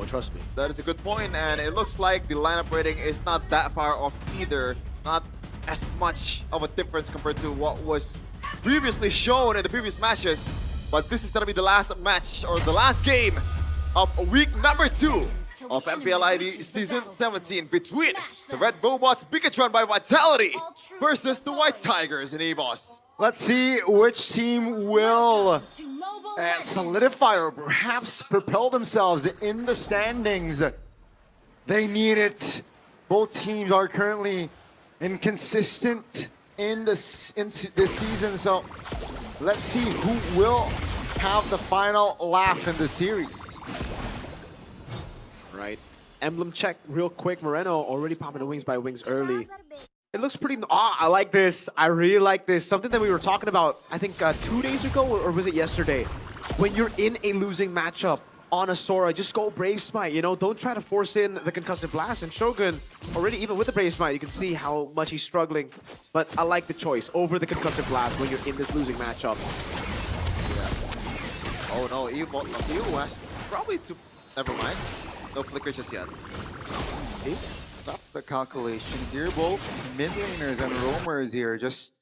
trust me. That is a good point, and it looks like the lineup rating is not that far off either. Not as much of a difference compared to what was previously shown in the previous matches. But this is going to be the last match, or the last game of week number 2 of MPLID Season 17 between the Red Robots Bigetron by Vitality versus the White Tigers in Evos. Let's see which team will solidify or perhaps propel themselves in the standings. They need it. Both teams are currently inconsistent in this season, so let's see who will have the final laugh in the series. Right. Emblem check real quick. Moreno already popping the wings by wings early. It looks pretty... Oh, I like this. I really like this. Something that we were talking about, I think 2 days ago, or was it yesterday? When you're in a losing matchup on a Sora, just go Brave Smite, you know? Don't try to force in the Concussive Blast. And Shogun, already even with the Brave Smite, you can see how much he's struggling. But I like the choice over the Concussive Blast when you're in this losing matchup. Yeah. Oh no, Evos probably to... Never mind. No flicker just yet. Okay. That's the calculation here. Both mid laners and roamers here just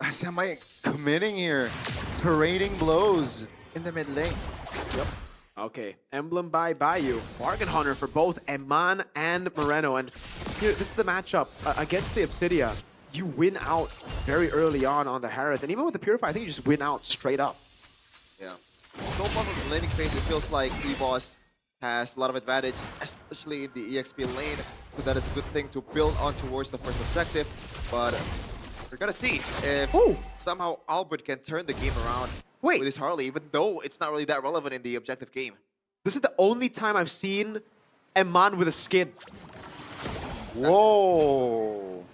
semi-committing here. Parading blows in the mid lane. Yep. Okay, Emblem by Bayou. Bargain Hunter for both Eman and Moreno. And here, this is the matchup against the Obsidia. You win out very early on the Harith. And even with the Purify, I think you just win out straight up. Yeah. So far from the laning phase, it feels like Evos has a lot of advantage, especially in the EXP lane. So that is a good thing to build on towards the first objective. But we're gonna see if somehow Albert can turn the game around with his Harley, even though it's not really that relevant in the objective game. This is the only time I've seen Eman with a skin. Whoa.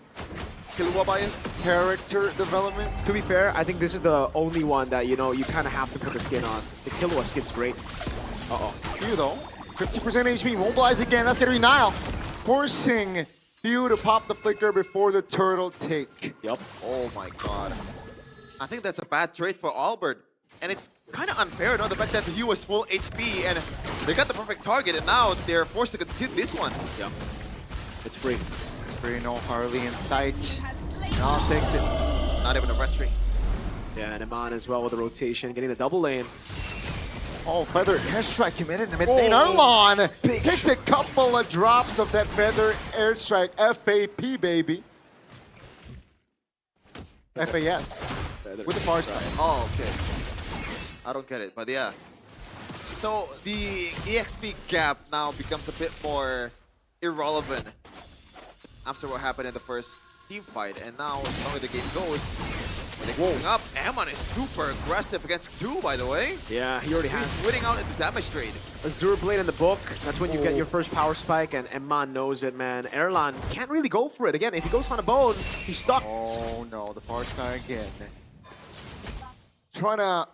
Killua bias? Character development. To be fair, I think this is the only one that, you know, you kind of have to put the skin on. The Killua skin's great. Uh-oh. Few though. 50% HP, mobilized again. That's gonna be Nile. Forcing Few to pop the flicker before the turtle take. Yep. Oh my god. I think that's a bad trade for Albert. And it's kind of unfair, no? The fact that he was full HP and they got the perfect target, and now they're forced to concede this one. Yep. It's free. It's free, no Harley in sight. Now takes it. Not even a retry. Yeah, and Eman as well with the rotation, getting the double lane. Oh, Feather airstrike committed in the mid lane. Arlon takes a couple of drops of that Feather airstrike. FAP, baby. FAS. With the far side. Oh, okay. I don't get it, but yeah. So the EXP gap now becomes a bit more irrelevant after what happened in the first team fight. And now, as long as the game goes, going up, Amon is super aggressive against 2, by the way. Yeah, he already has. He's winning out in the damage trade. Azure Blade in the book. That's when you get your first power spike, and Eman knows it, man. Erlan can't really go for it. Again, if he goes on a bone, he's stuck. Oh no, the far side again. Trying to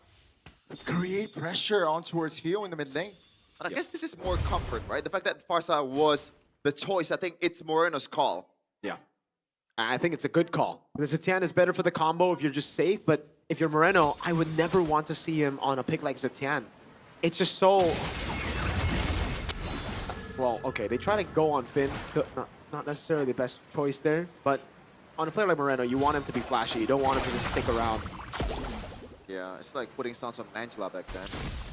create pressure on towards Fio in the mid lane. And I guess this is more comfort, right? The fact that Farsa was the choice, I think it's Moreno's call. Yeah. I think it's a good call. The Zetian is better for the combo if you're just safe, but if you're Moreno, I would never want to see him on a pick like Zetian. It's just so... Well, okay, they try to go on Finn. Not necessarily the best choice there, but on a player like Moreno, you want him to be flashy. You don't want him to just stick around. Yeah, it's like putting sounds on Angela back then.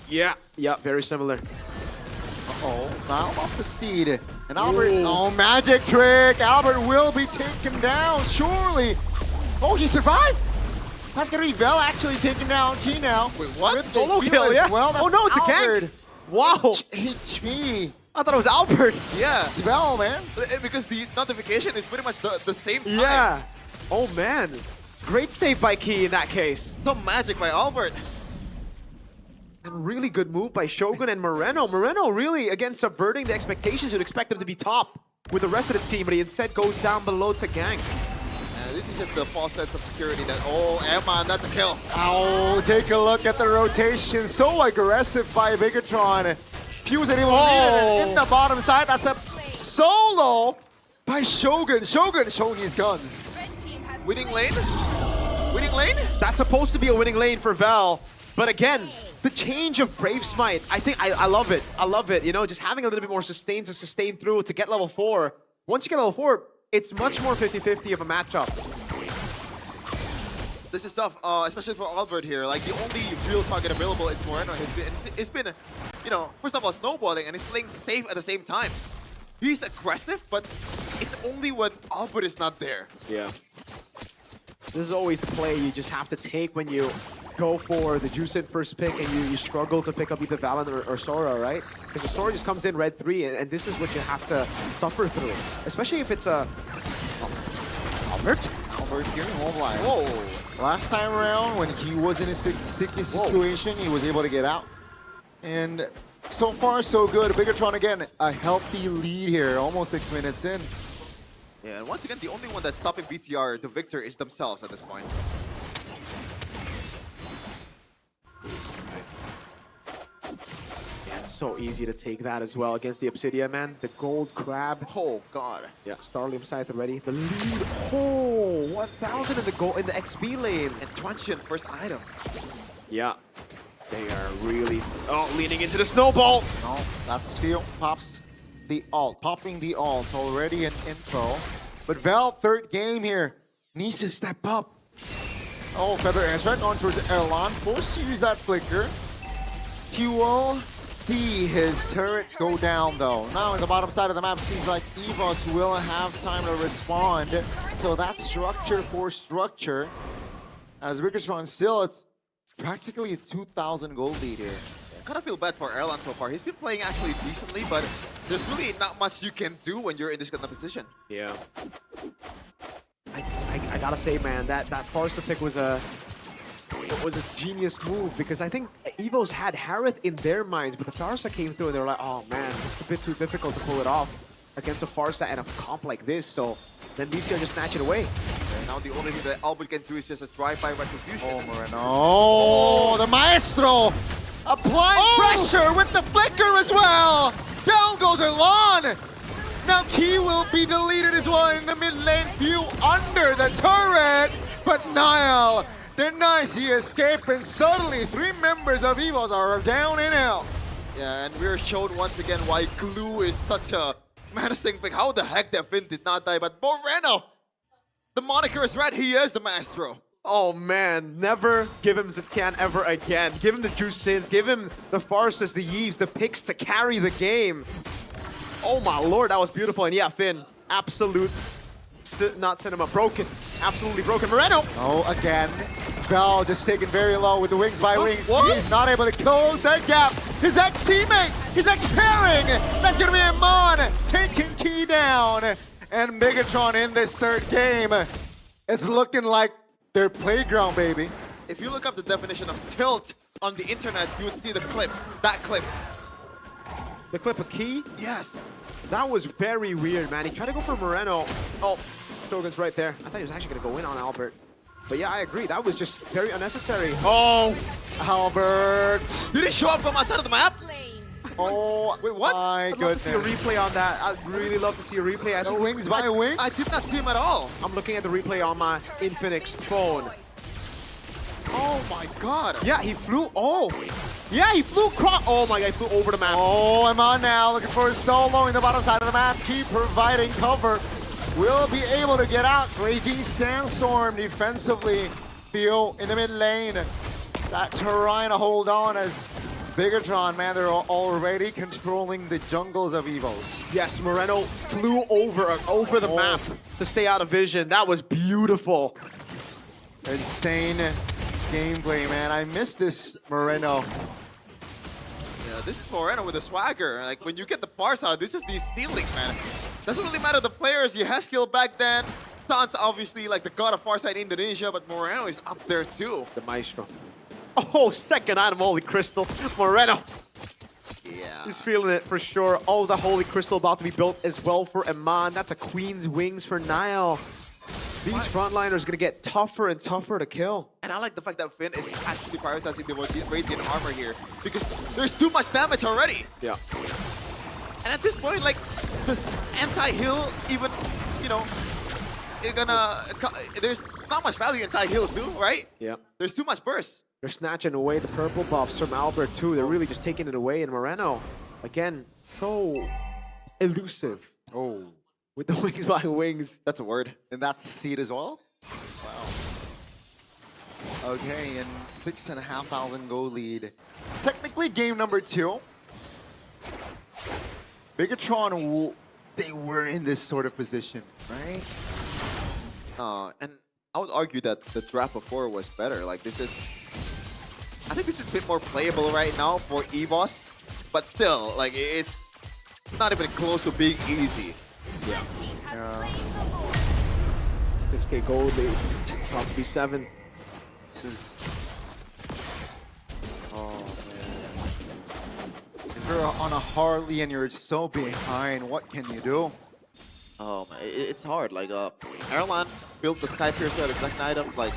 Yeah, very similar. Uh-oh, now off the steed. And Albert, oh, magic trick. Albert will be taken down, surely. Oh, he survived. That's going to be Vel actually taken down. Key now. Wait, what? With Solo kill, yeah. Well, oh, no, it's Albert. a gank. Wow. HP. I thought it was Albert. Yeah. It's Vel, man. Because the notification is pretty much the same time. Yeah. Oh, man. Great save by Key in that case. Some magic by Albert. And really good move by Shogun and Moreno. Moreno really, again, subverting the expectations. You'd expect him to be top with the rest of the team, but he instead goes down below to gank. And this is just the false sense of security that, oh, Eman, that's a kill. Oh, take a look at the rotation. So aggressive by Bigetron. Fuse it in the bottom side. That's a solo by Shogun. Shogun showing his guns. Winning lane? Winning lane? That's supposed to be a winning lane for Val. But again, the change of Brave Smite, I think I love it. I love it. You know, just having a little bit more sustain to sustain through to get level 4. Once you get level 4, it's much more 50-50 of a matchup. This is tough, especially for Albert here. Like, the only real target available is Moreno. It's been, you know, first of all, snowballing, and he's playing safe at the same time. He's aggressive, but it's only when Albert is not there. Yeah. This is always the play you just have to take when you go for the Juiced first pick and you struggle to pick up either Valen or Sora, right? Because the Sora just comes in red 3, and this is what you have to suffer through. Especially if it's a... Albert? Albert here, home line. Whoa! Last time around, when he was in a sticky situation, he was able to get out. And so far, so good. Bigetron again, a healthy lead here, almost 6 minutes in. Yeah, and once again, the only one that's stopping BTR, the victor, is themselves at this point. Yeah, it's so easy to take that as well against the Obsidian, man. The gold crab. Oh, God. Yeah, Starlium side already. The lead. Oh, 1,000 in the goal in the XP lane. And Truncheon, first item. Yeah, they are really leaning into the snowball. No, that's Sphere pops the ult, popping the ult already in info. But Val, third game here, needs to step up. Oh, Feather Airstrike on towards Erlan, forced to use that flicker. He will see his turret go down though. Now in the bottom side of the map, it seems like Evos will have time to respond. So that's structure for structure. As Bigetron still, it's practically a 2,000 gold lead here. I kind of feel bad for Erlan so far. He's been playing actually decently, but there's really not much you can do when you're in this kind of position. Yeah. I gotta say, man, that Forrester pick was a genius move, because I think Evos had Harith in their minds, but the Farsa came through and they were like, oh man, it's a bit too difficult to pull it off against a Farsa and a comp like this, so then BTR just snatch it away. And now the only thing that Albert can do is just a drive-by retribution. Oh, Moreno. Oh, the Maestro! Applying pressure with the flicker as well! Down goes Erlan! Now Key will be deleted as well in the mid lane view under the turret! But Niall denies the escape, and suddenly 3 members of Evos are down in hell. Yeah, and we're shown once again why Glue is such a menacing pick. How the heck that Finn did not die, but Moreno! The moniker is right, he is the Maestro. Oh man, never give him Zetian ever again. Give him the Juicins, give him the Farstas, the Yeves, the picks to carry the game. Oh my lord, that was beautiful. And yeah, Finn, absolute, not cinema, broken. Absolutely broken. Moreno! Oh, again. Val just taken very low with the wings by wings. What? He's not able to close that gap. His ex-teammate, his ex-pairing. That's going to be Amon taking Key down. And Bigetron in this third game. It's looking like their playground, baby. If you look up the definition of tilt on the internet, you would see the clip, that clip. The clip of Key? Yes. That was very weird, man. He tried to go for Moreno. Oh, Shogun's right there. I thought he was actually going to go in on Albert. But yeah, I agree. That was just very unnecessary. Oh, Albert. Did he show up from outside of the map? Oh, wait, what? my I'd love to see a goodness. replay on that. I'd really love to see a replay. I The think wings by wings. I did not see him at all. I'm looking at the replay on my Infinix phone. Oh my god. Yeah, he flew. Oh, yeah, he flew across. Oh my god, he flew over the map. Oh, I'm on now, looking for a solo in the bottom side of the map. Keep providing cover. Will be able to get out. Raging Sandstorm defensively. Theo in the mid lane. That trying to hold on as Bigetron, man, they're already controlling the jungles of Evos. Yes, Moreno flew over the map to stay out of vision. That was beautiful. Insane gameplay, man. I miss this Moreno. Yeah, this is Moreno with the swagger. Like, when you get the Farsa, this is the ceiling, man. Doesn't really matter the players. You had skill back then. Sans obviously like the god of Farsight in Indonesia, but Moreno is up there too. The Maestro. Oh, second item, Holy Crystal. Moreno. Yeah. He's feeling it for sure. Oh, the Holy Crystal about to be built as well for Iman. That's a Queen's Wings for Niall. These frontliners gonna get tougher and tougher to kill. And I like the fact that Finn is actually prioritizing the Radiant armor here because there's too much damage already. Yeah. And at this point, like, this anti-heal even, you know, there's not much value anti-heal too, right? Yeah. There's too much burst. They're snatching away the purple buffs from Albert too. They're really just taking it away. And Moreno, again, so elusive Oh, with the wings by wings. That's a word. and that's seed as well? Wow. Okay, and 6,500 gold lead. Technically game number 2. Bigetron, they were in this sort of position, right? And I would argue that the draft before was better. Like this is, I think this is a bit more playable right now for Evos, but still, like it's not even close to being easy. 6K gold lead. About to be 7. This is... Oh, man. If you're on a Harley and you're so behind, what can you do? Oh man, it's hard. Like Erlan built the Sky Piercer as a second item, like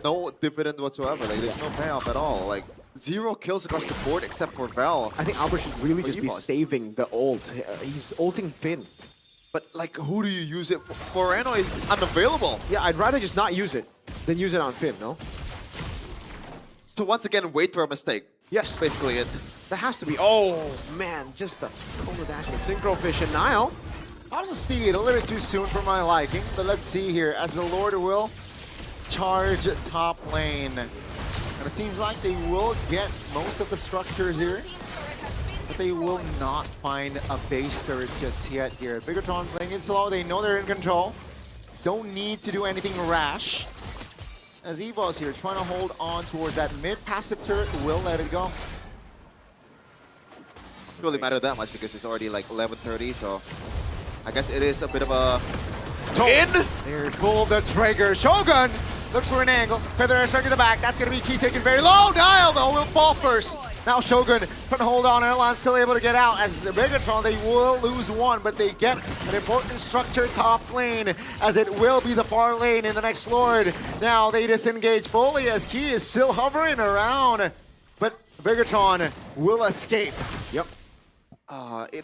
no dividend whatsoever. Like there's no payoff at all. Like 0 kills across the board except for Vel. I think Albert should really For just be Evos. saving the ult. He's ulting Finn. But like, who do you use it for? Moreno is unavailable. Yeah, I'd rather just not use it than use it on Finn, no? So once again, wait for a mistake. Yes. Basically it. That has to be. Oh, man. Just the Coma Dash and Synchro Fish. And Nile. How's the steed? A little bit too soon for my liking, but let's see here. As the Lord will charge top lane. And it seems like they will get most of the structures here, but they will not find a base turret just yet here. Bigetron playing it slow. They know they're in control. Don't need to do anything rash. As Evos here trying to hold on towards that mid-passive turret, will let it go. Doesn't really matter that much because it's already like 11:30, so I guess it is a bit of a in. There, pull the trigger. Shogun looks for an angle. Feather strike in the back. That's going to be key taken very low. Dial, though, will fall first. Now Shogun trying to hold on. Erlan still able to get out. As Bigetron, they will lose 1, but they get an important structure top lane, as it will be the far lane in the next Lord. Now they disengage fully as Key is still hovering around, but Bigetron will escape. Yep.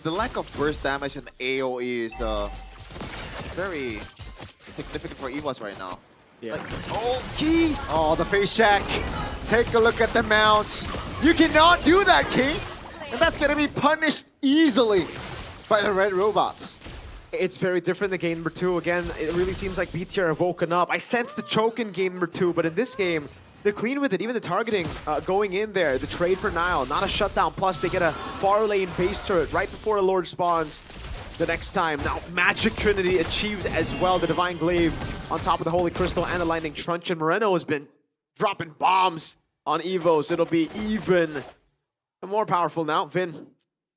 The lack of burst damage in AoE is very significant for Evos right now. Yeah. Like, oh, Key! Oh, the face check. Take a look at the mount. You cannot do that, Key. And that's going to be punished easily by the red robots. It's very different than game number 2. Again, it really seems like BTR have woken up. I sense the choke in game number 2, but in this game, they're clean with it. Even the targeting going in there, the trade for Nile, not a shutdown. Plus, they get a far lane base turret right before a Lord spawns the next time. Now, Magic Trinity achieved as well. The Divine Glaive on top of the Holy Crystal and the Lightning Truncheon. Moreno has been dropping bombs on Evos. It'll be even more powerful now. Vin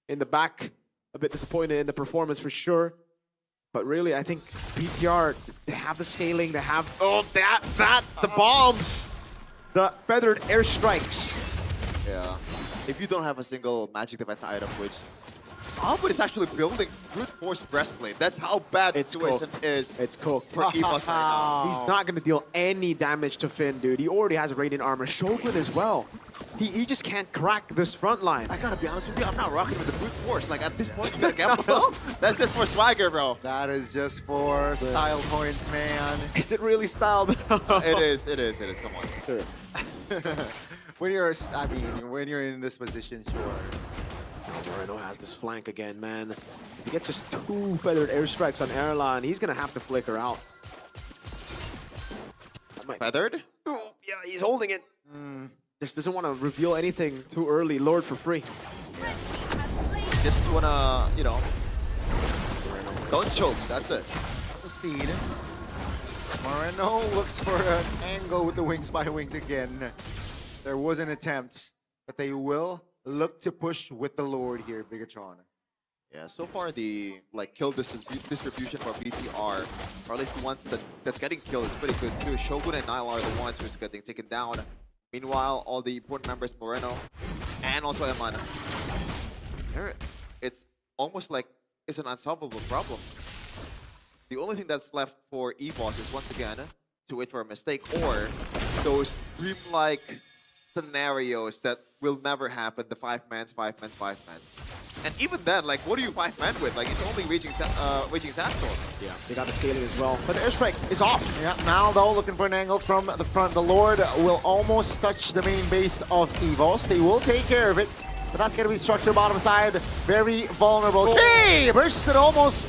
in the back, a bit disappointed in the performance for sure. But really, I think BTR, they have the scaling, they have, the bombs! The feathered airstrikes. Yeah. If you don't have a single magic defense item, which Albert is actually building brute force breastplate. That's how bad the situation is. It's cooked. For Evos right now. He's not going to deal any damage to Finn, dude. He already has radiant armor. Shogun as well. He just can't crack this front line. I gotta be honest with you, I'm not rocking with the brute force. Like at this point, you gotta gamble. That's just for swagger, bro. That is just for style points, man. Is it really styled? It is. Come on. Sure. When you're in this position, sure. Moreno has this flank again, man. If he gets just 2 feathered airstrikes on Erlan, he's going to have to flicker out. Feathered? Oh, yeah, he's holding it. Just doesn't want to reveal anything too early. Lord for free. Just wanna, you know, don't choke. That's it. That's a steed. Moreno looks for an angle with the wings by wings again. There was an attempt, but they will look to push with the Lord here, Bigetron. Yeah, so far the kill distribution for BTR, or at least the ones that's getting killed, is pretty good too. Shogun and Nile are the ones who's getting taken down. Meanwhile, all the important members, Moreno and also Eman, it's almost like it's an unsolvable problem. The only thing that's left for Evos is once again to wait for a mistake or those dreamlike scenarios that will never happen. The 5-mans, 5-mans, 5-mans. And even then, like, what do you 5-man with? Like, it's only Raging Sandstorm. Yeah, they got the scaling as well. But the airstrike is off. Yeah, now though, looking for an angle from the front. The Lord will almost touch the main base of Evos. They will take care of it, but that's going to be structure bottom side. Very vulnerable. Okay, bursted almost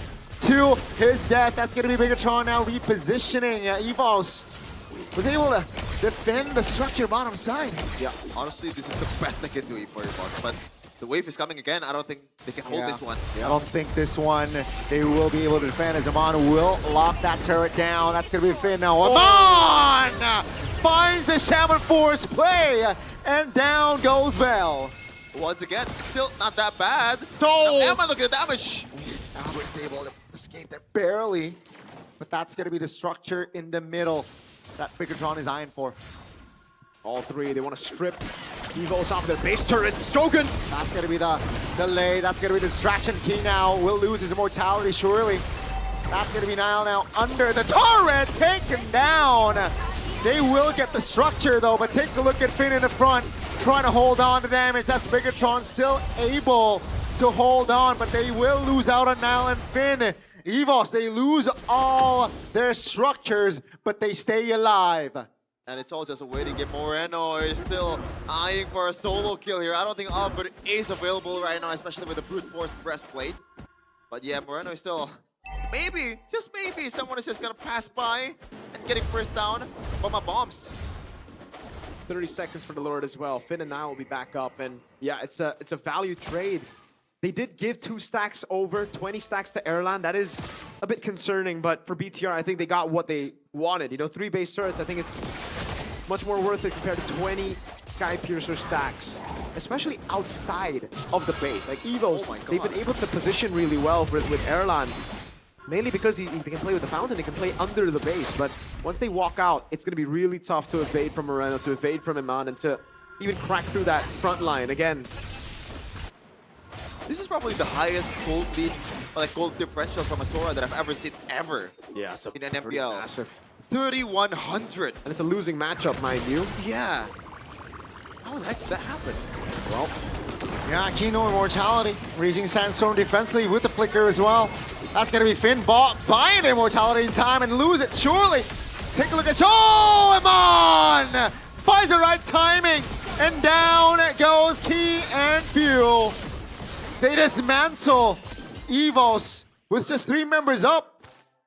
to his death. That's going to be Bigetron now repositioning. Evos was able to defend the structure bottom side. Yeah, honestly, this is the best they can do for your boss. But the wave is coming again. I don't think they can hold this one. I don't think this one they will be able to defend, as Amon will lock that turret down. That's going to be Finn now. Amon finds the Shaman Force play, and down goes Vel. Once again, still not that bad. Oh. Now, Emma, look at the damage. Albert's able to escape there barely, but that's going to be the structure in the middle that Bigetron is eyeing for. All three, they want to strip Evos off their base turrets. Shogun! That's going to be the delay. That's going to be the distraction. Key now will lose his immortality, surely. That's going to be Nile now under the turret, taken down. They will get the structure, though, but take a look at Finn in the front, trying to hold on to damage. That's Bigetron still able to hold on, but they will lose out on Nile and Finn. Evos, they lose all their structures, but they stay alive. And it's all just a waiting game. Moreno is still eyeing for a solo kill here. I don't think Albert is available right now, especially with the brute force breastplate. But yeah, Moreno is still, maybe, just maybe, someone is just gonna pass by and getting first down from my bombs. 30 seconds for the Lord as well. Finn and Nile will be back up, and yeah, it's a value trade. They did give 2 stacks over, 20 stacks to Airland. That is a bit concerning, but for BTR, I think they got what they wanted. You know, 3 base turrets, I think it's much more worth it compared to 20 Sky Piercer stacks, especially outside of the base. Like Evos, they've been able to position really well with Airland, mainly because they can play with the fountain, they can play under the base, but once they walk out, it's going to be really tough to evade from Moreno, to evade from Iman, and to even crack through that front line. Again, this is probably the highest gold lead, like gold differential from a Sora that I've ever seen ever. yeah, it's in an pretty MPL. massive. 3,100. And it's a losing matchup, mind you. Yeah. How the heck did that happen? Well, yeah, Kino immortality. Raising Sandstorm defensively with the flicker as well. That's going to be Finn buying the immortality in time and lose it, surely. Take a look at... Oh, Amon! Finds the right timing. And down goes Key and Fuel. They dismantle Evos with just 3 members up.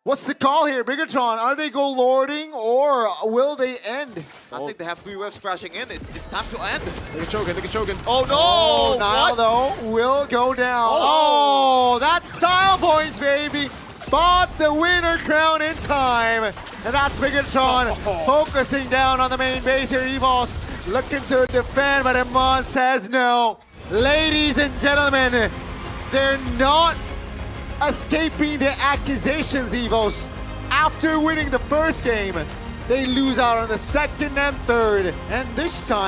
What's the call here, Bigetron? Are they go lording or will they end? I think they have 3 waves crashing in. It's time to end. Look at Chogan, look at Chogan. Oh no! Oh, Nile though will go down. Oh, that's style points, baby. Bought the winner crown in time. And that's Bigetron focusing down on the main base here. Evos looking to defend, but Amon says no. Ladies and gentlemen, they're not escaping the accusations, Evos. After winning the first game, they lose out on the second and third. And this time,